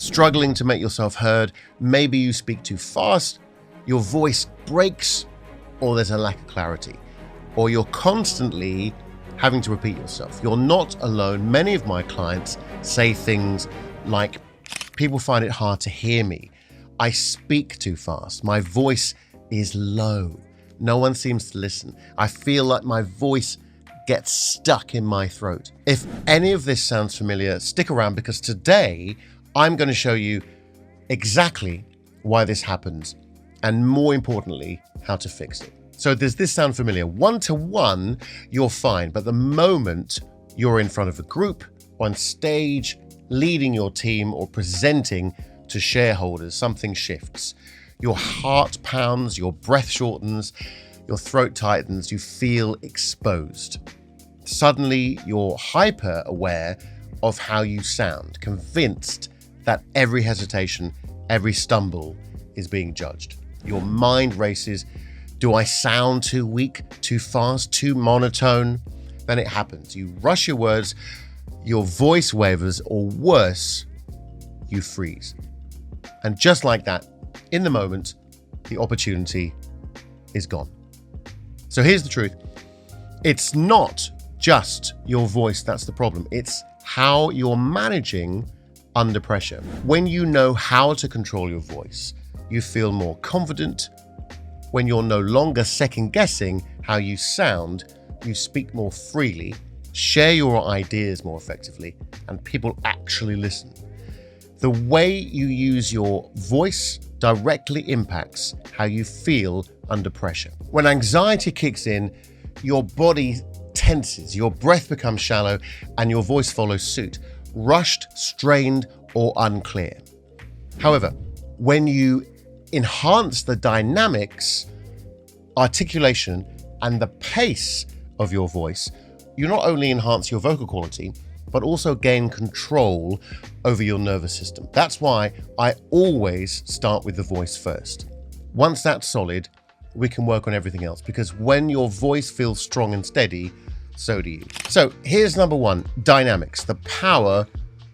struggling to make yourself heard. Maybe you speak too fast, your voice breaks, or there's a lack of clarity, or you're constantly having to repeat yourself. You're not alone. Many of my clients say things like, people find it hard to hear me. I speak too fast. My voice is low. No one seems to listen. I feel like my voice gets stuck in my throat. If any of this sounds familiar, stick around, because today I'm going to show you exactly why this happens, and more importantly, how to fix it. So does this sound familiar? One-to-one, you're fine, but the moment you're in front of a group, on stage, leading your team, or presenting to shareholders, something shifts. Your heart pounds, your breath shortens, your throat tightens, you feel exposed. Suddenly, you're hyper aware of how you sound, convinced that every hesitation, every stumble is being judged. Your mind races. Do I sound too weak, too fast, too monotone? Then it happens. You rush your words, your voice wavers, or worse, you freeze. And just like that, in the moment, the opportunity is gone. So here's the truth. It's not just your voice that's the problem. It's how you're managing under pressure. When you know how to control your voice, you feel more confident. When you're no longer second guessing how you sound, you speak more freely, share your ideas more effectively, and people actually listen. The way you use your voice directly impacts how you feel under pressure. When anxiety kicks in, your body tenses, your breath becomes shallow, and your voice follows suit, rushed, strained, or unclear. However, when you enhance the dynamics, articulation, and the pace of your voice, you not only enhance your vocal quality, but also gain control over your nervous system. That's why I always start with the voice first. Once that's solid, we can work on everything else, because when your voice feels strong and steady, so do you. So here's number one, dynamics, the power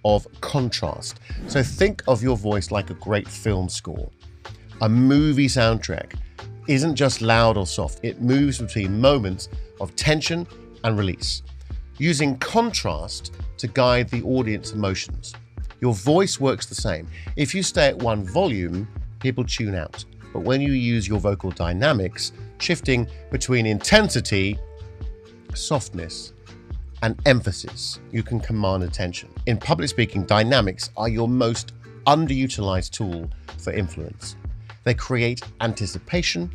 of contrast. So think of your voice like a great film score. A movie soundtrack isn't just loud or soft. It moves between moments of tension and release, using contrast to guide the audience emotions. Your voice works the same. If you stay at one volume, people tune out. But when you use your vocal dynamics, shifting between intensity, softness, and emphasis, you can command attention. In public speaking, dynamics are your most underutilized tool for influence. They create anticipation,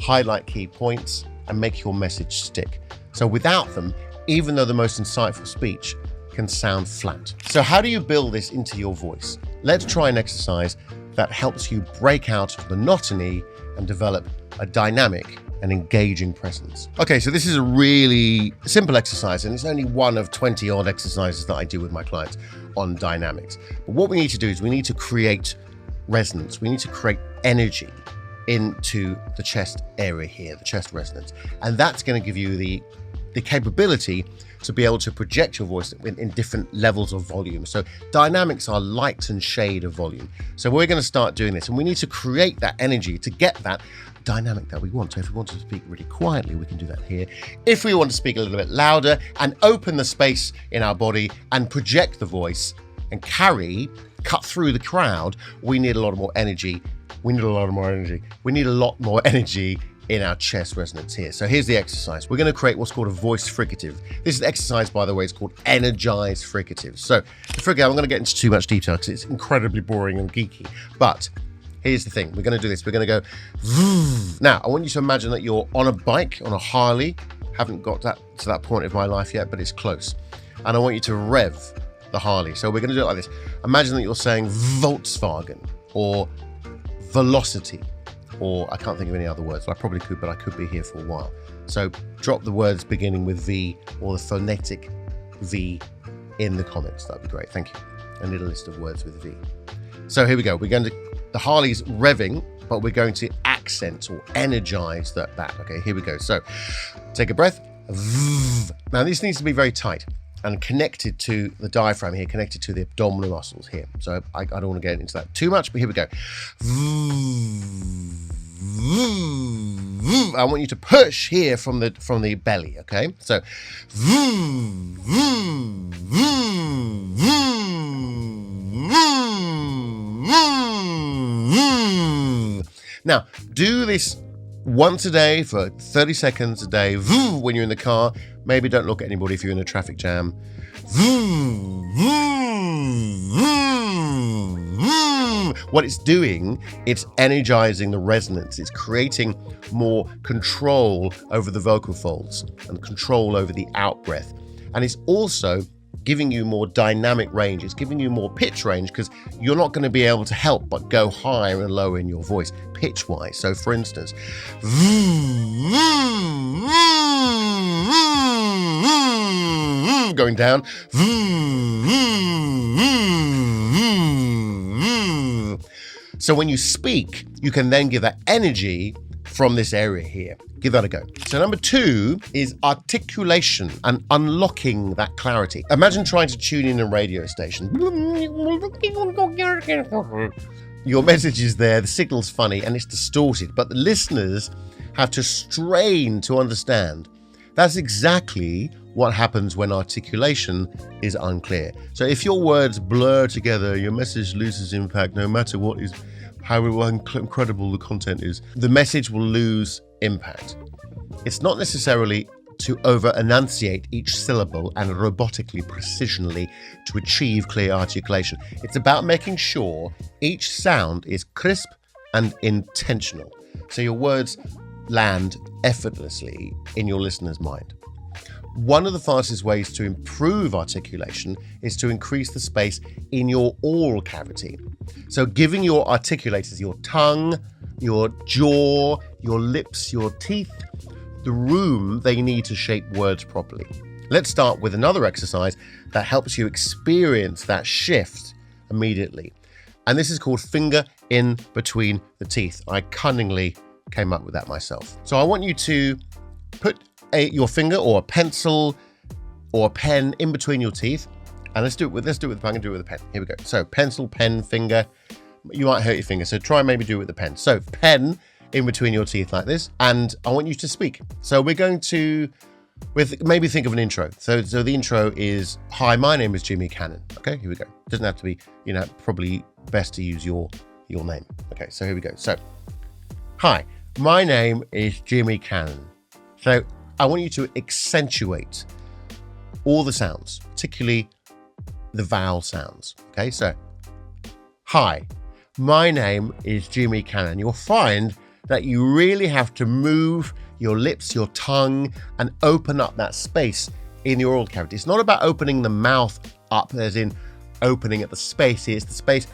highlight key points, and make your message stick. So without them, even though the most insightful speech can sound flat. So how do you build this into your voice? Let's try an exercise that helps you break out of monotony and develop a dynamic and engaging presence. Okay, so this is a really simple exercise, and it's only one of 20 odd exercises that I do with my clients on dynamics. But what we need to do is we need to create resonance. We need to create energy into the chest area here, the chest resonance. And that's going to give you the capability to be able to project your voice in different levels of volume. So dynamics are light and shade of volume. So we're going to start doing this, and we need to create that energy to get that dynamic that we want. So if we want to speak really quietly, we can do that here. If we want to speak a little bit louder and open the space in our body and project the voice and cut through the crowd, we need a lot more energy. We need a lot more energy in our chest resonance here. So here's the exercise. We're going to create what's called a voice fricative. This exercise, by the way, is called energized fricative. So the fricative, I'm going to get into too much detail because it's incredibly boring and geeky. But here's the thing. We're going to do this. We're going to go. Now, I want you to imagine that you're on a bike, on a Harley. Haven't got to that point of my life yet, but it's close. And I want you to rev the Harley. So we're going to do it like this. Imagine that you're saying Volkswagen or velocity, or I can't think of any other words. I probably could, but I could be here for a while. So drop the words beginning with V or the phonetic V in the comments. That'd be great. Thank you. I need a list of words with V. So here we go. The Harley's revving, but we're going to accent or energize that. Okay, here we go. So take a breath. Now this needs to be very tight. and connected to the diaphragm here, connected to the abdominal muscles here. So I don't want to get into that too much, but here we go. I want you to push here from the belly, okay? So now do this once a day for 30 seconds a day. When you're in the car, maybe don't look at anybody if you're in a traffic jam. What it's doing, it's energizing the resonance. It's creating more control over the vocal folds and control over the out breath. And it's also giving you more dynamic range. It's giving you more pitch range because you're not going to be able to help but go higher and lower in your voice pitch-wise. So for instance, going down, so when you speak, you can then give that energy from this area here. Give that a go. So number 2 is articulation and unlocking that clarity. Imagine trying to tune in a radio station. Your message is there, the signal's funny, and it's distorted, but the listeners have to strain to understand. That's exactly what happens when articulation is unclear. So if your words blur together, your message loses impact no matter how incredible the content is. The message will lose impact. It's not necessarily to over-enunciate each syllable and robotically, precisionally to achieve clear articulation. It's about making sure each sound is crisp and intentional, so your words land effortlessly in your listener's mind. One of the fastest ways to improve articulation is to increase the space in your oral cavity. So giving your articulators, your tongue, your jaw, your lips, your teeth, the room they need to shape words properly. Let's start with another exercise that helps you experience that shift immediately. And this is called finger in between the teeth. I cunningly came up with that myself. So I want you to put your finger or a pencil or a pen in between your teeth, and let's do it with the pen. I'm gonna do it with a pen. Here we go. So pencil, pen, finger. You might hurt your finger, so try and maybe do it with the pen. So pen in between your teeth like this, and I want you to speak. So we're going to maybe think of an intro. So the intro is, "Hi, my name is Jimmy Cannon." Okay, here we go. Doesn't have to be, probably best to use your name. Okay, so here we go. So, "Hi, my name is Jimmy Cannon." So I want you to accentuate all the sounds, particularly the vowel sounds. Okay, so "Hi, my name is Jimmy Cannon." You'll find that you really have to move your lips, your tongue, and open up that space in your oral cavity. It's not about opening the mouth up, as in opening at the space here. It's the space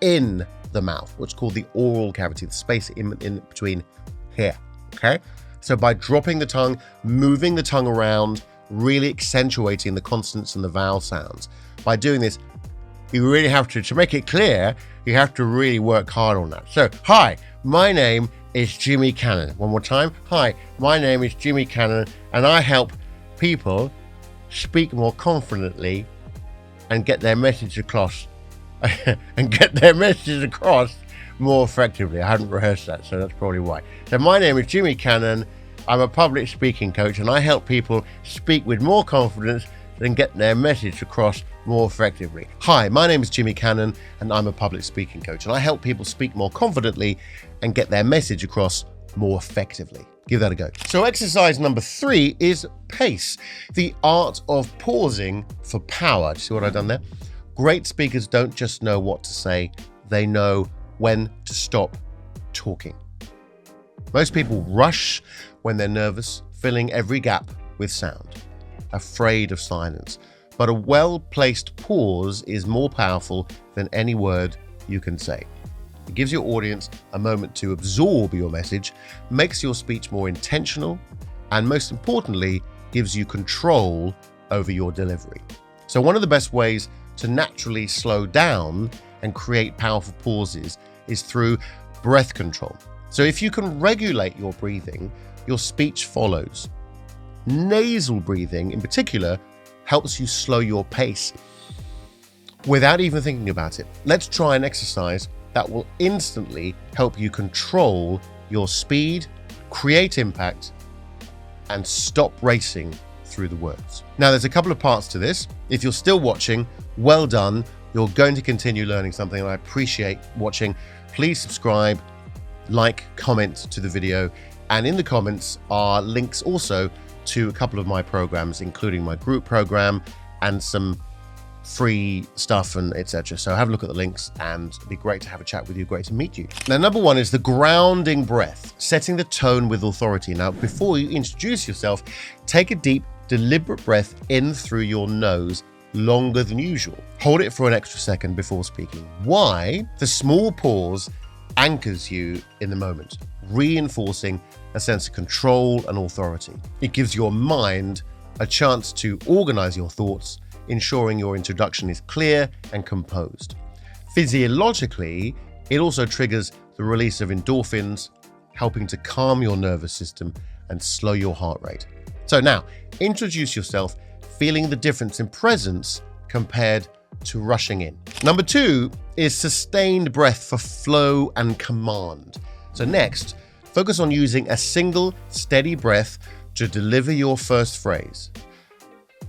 in the mouth, what's called the oral cavity, the space in between here. Okay? So by dropping the tongue, moving the tongue around, really accentuating the consonants and the vowel sounds. By doing this, you really have to make it clear, you have to really work hard on that. So, "Hi, my name is Jimmy Cannon." One more time. "Hi, my name is Jimmy Cannon, and I help people speak more confidently and get their message across more effectively." I hadn't rehearsed that, so that's probably why. So my name is Jimmy Cannon. I'm a public speaking coach, and I help people speak with more confidence and get their message across more effectively. "Hi, my name is Jimmy Cannon, and I'm a public speaking coach, and I help people speak more confidently and get their message across more effectively." Give that a go. So exercise number 3 is pace, the art of pausing for power. Do you see what I've done there? Great speakers don't just know what to say, they know when to stop talking. Most people rush when they're nervous, filling every gap with sound, afraid of silence. But a well-placed pause is more powerful than any word you can say. It gives your audience a moment to absorb your message, makes your speech more intentional, and most importantly, gives you control over your delivery. So one of the best ways to naturally slow down and create powerful pauses is through breath control. So if you can regulate your breathing, your speech follows. Nasal breathing in particular helps you slow your pace without even thinking about it. Let's try an exercise that will instantly help you control your speed, create impact, and stop racing through the words. Now, there's a couple of parts to this. If you're still watching, well done. You're going to continue learning something, and I appreciate watching. Please subscribe, like, comment to the video, and in the comments are links also to a couple of my programs, including my group program and some free stuff and etc. So have a look at the links, and it'd be great to have a chat with you. Great to meet you. Now, number one is the grounding breath, setting the tone with authority. Now, before you introduce yourself, take a deep, deliberate breath in through your nose, longer than usual. Hold it for an extra second before speaking. Why? The small pause anchors you in the moment, reinforcing a sense of control and authority. It gives your mind a chance to organize your thoughts, ensuring your introduction is clear and composed. Physiologically, it also triggers the release of endorphins, helping to calm your nervous system and slow your heart rate. So now, introduce yourself, feeling the difference in presence compared to rushing in. Number two is sustained breath for flow and command. So next, focus on using a single steady breath to deliver your first phrase.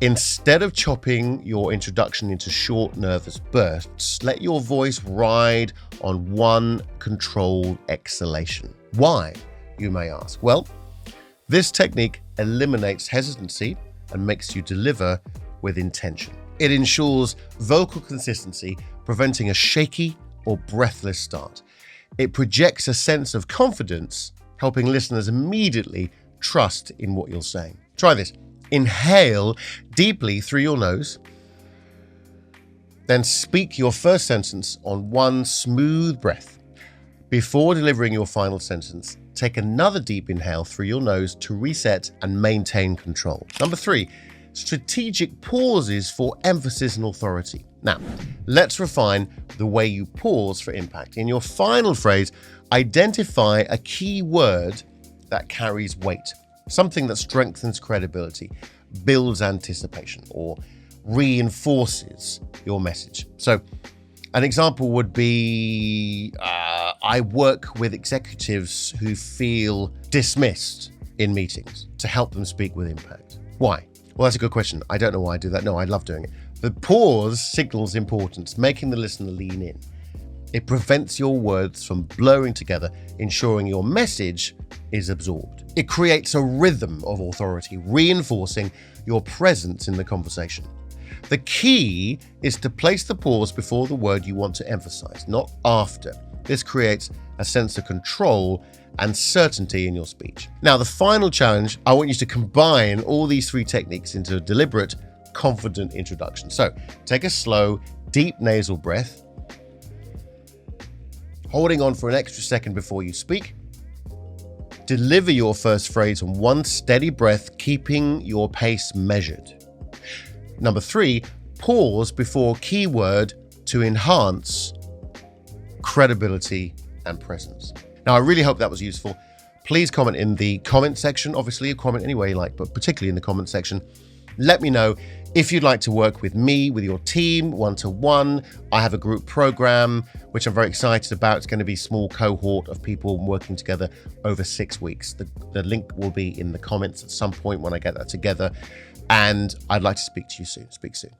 Instead of chopping your introduction into short, nervous bursts, let your voice ride on one controlled exhalation. Why, you may ask? Well, this technique eliminates hesitancy and makes you deliver with intention. It ensures vocal consistency, preventing a shaky or breathless start. It projects a sense of confidence, helping listeners immediately trust in what you're saying. Try this. Inhale deeply through your nose, then speak your first sentence on one smooth breath. Before delivering your final sentence, take another deep inhale through your nose to reset and maintain control. Number three, strategic pauses for emphasis and authority. Now, let's refine the way you pause for impact. In your final phrase, identify a key word that carries weight. Something that strengthens credibility, builds anticipation, or reinforces your message. So an example would be, I work with executives who feel dismissed in meetings to help them speak with impact. Why? Well, that's a good question. I don't know why I do that. No, I love doing it. The pause signals importance, making the listener lean in. It prevents your words from blurring together, ensuring your message is absorbed. It creates a rhythm of authority, reinforcing your presence in the conversation. The key is to place the pause before the word you want to emphasize, not after. This creates a sense of control and certainty in your speech. Now, the final challenge, I want you to combine all these three techniques into a deliberate, confident introduction. So take a slow, deep nasal breath, holding on for an extra second before you speak. Deliver your first phrase on one steady breath, keeping your pace measured. Number three, pause before keyword to enhance credibility and presence. Now, I really hope that was useful. Please comment in the comment section. Obviously, comment any way you like, but particularly in the comment section. Let me know if you'd like to work with me, with your team, one-to-one. I have a group program, which I'm very excited about. It's going to be a small cohort of people working together over 6 weeks. The link will be in the comments at some point when I get that together. And I'd like to speak to you soon. Speak soon.